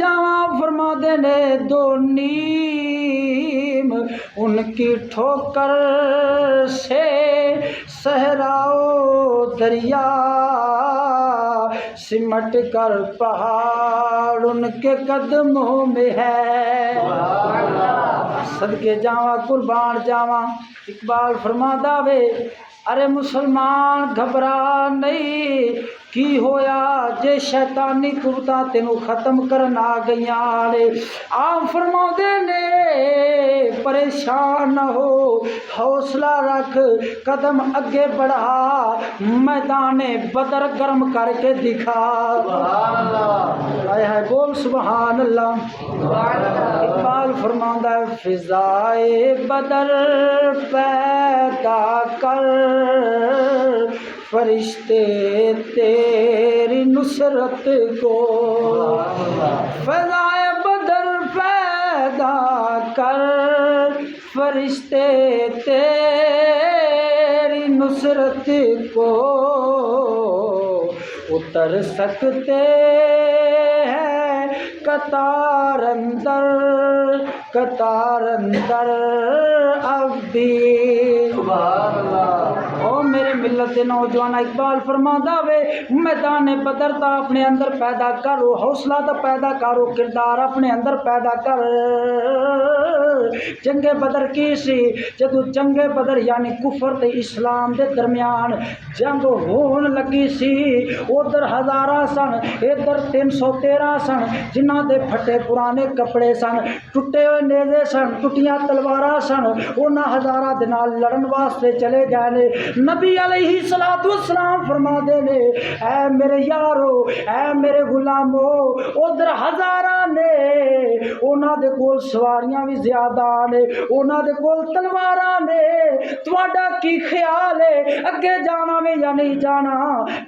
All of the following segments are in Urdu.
جاواں فرماتے نے دو نیم ان کی ٹھوکر سے صحراؤ دریا سمٹ کر پہاڑ ان کے قدموں میں ہے صدقے جاواں قربان جاواں اقبال فرماتا وے ارے مسلمان گھبرا نہیں کی ہویا جے شیطانی قوتاں تینوں ختم کرن آ گئیاں نے آپ فرماؤندے نے پریشان نہ ہو حوصلہ رکھ قدم اگے بڑھا میدان بدر گرم کر کے دکھا ہائے بول سبحان اللہ اقبال فرماتا ہے فضائے بدر پیدا کر فرشتے تیری نصرت کو فضائے بدر پیدا کر فرشتے تیری نصرت کو اتر سکتے ہیں قطار اندر اب بھی او میرے ملت نوجوان اقبال فرماتا وے میدان بدر تا اپنے اندر پیدا کرو حوصلہ تا پیدا کرو کردار اپنے اندر پیدا کر جنگ بدر کی سی جدو جنگ بدر یعنی کفر تے اسلام دے درمیان جنگ ہون لگی سی ادھر ہزاراں سن ادھر 313 سن جنہاں دے پھٹے پرانے کپڑے سن ٹوٹے ہوئے نیزے سن ٹوٹیاں تلواراں سن انہاں ہزاراں دے نال لڑن واسطے چلے گئے نے نبی علیہ الصلوۃ والسلام فرما دے نے اے میرے یارو اے میرے غلامو ادھر ہزاراں نے انہاں دے کول سواریاں بھی زیادہ نے انہاں دے کول تلواراں نے تواڈا کی خیال ہے اگے جانا میں یا نہیں جانا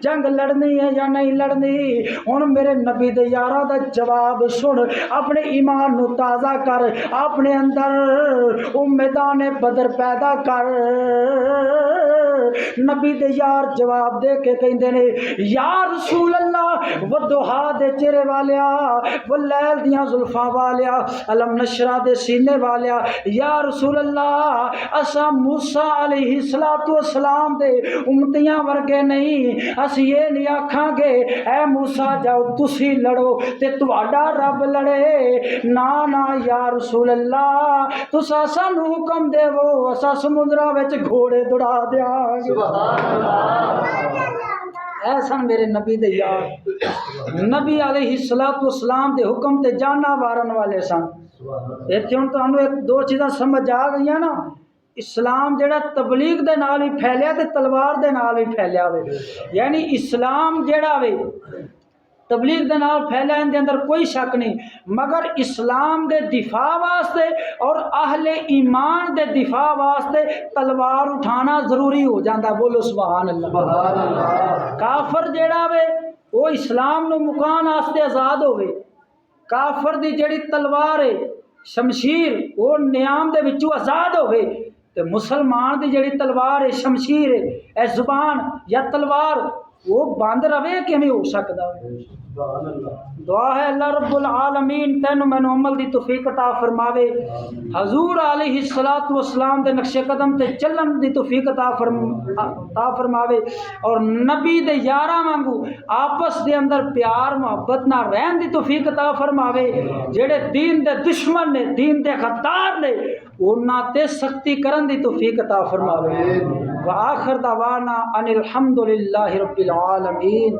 جنگ لڑنی ہے یا نہیں لڑنی ہن میرے نبی دے یاراں دا جواب سن اپنے ایمان نو تازہ کر اپنے اندر او میدان بدر پیدا کر نبی دے یار جواب دے کے کہندے نے یا رسول اللہ ودھا دے چہرے والیا واللیل دیاں زلفاں والیا علم نشرہ دے سینے والیا یا رسول اللہ اسا موسیٰ علیہ السلام دے امتیاں ورگے نہیں اس یہ نہیں آکھاں گے اے موسیٰ جاؤ تسی لڑو تے تواڈا رب لڑے نا یا رسول اللہ تسا سانو حکم دے وہ اسا سمندرہ وچ گھوڑے دوڑا دیاں اے سن میرے نبی دے یار نبی علیہ السلام دے حکم تے جانا وارن والے سن ایتھے ہن تانوں ایک دو چیزاں سمجھ آ گئیاں نا اسلام جڑا تبلیغ دے نال ہی پھیلیا تے تلوار دے نال ہی پھیلیا وے یعنی اسلام جڑا وے تبلیغ دے نال پھیلیا ان دے اندر کوئی شک نہیں مگر اسلام دے دفاع واسطے اور اہل ایمان دے دفاع واسطے تلوار اٹھانا ضروری ہو جاندہ بولو سبحان اللہ کافر جڑا وے وہ اسلام نو مکان واسطے آزاد ہوئے کافر دی جڑی تلوار ہے شمشیر وہ نیام دے وچوں آزاد ہوئے تے مسلمان دی جڑی تلوار ہے شمشیر ہے اے زبان یا تلوار وہ بند رہے کہ ہمیں ہو سکتا ہے دعا ہے اللہ رب العالمین تینو میں عمل دی توفیق عطا فرماوے حضور علیہ السلام دے نقش قدم تے چلن دی توفیق عطا فرماوے اور نبی دے یاراں وانگو آپس دے اندر پیار محبت نہ رہن دی توفیق عطا فرماوے جڑے دین دے دشمن نے دین دے غدار نے انہاں تے سختی کرن دی توفیق عطا فرماوے وآخر دعوانا ان الحمدللہ رب العالمین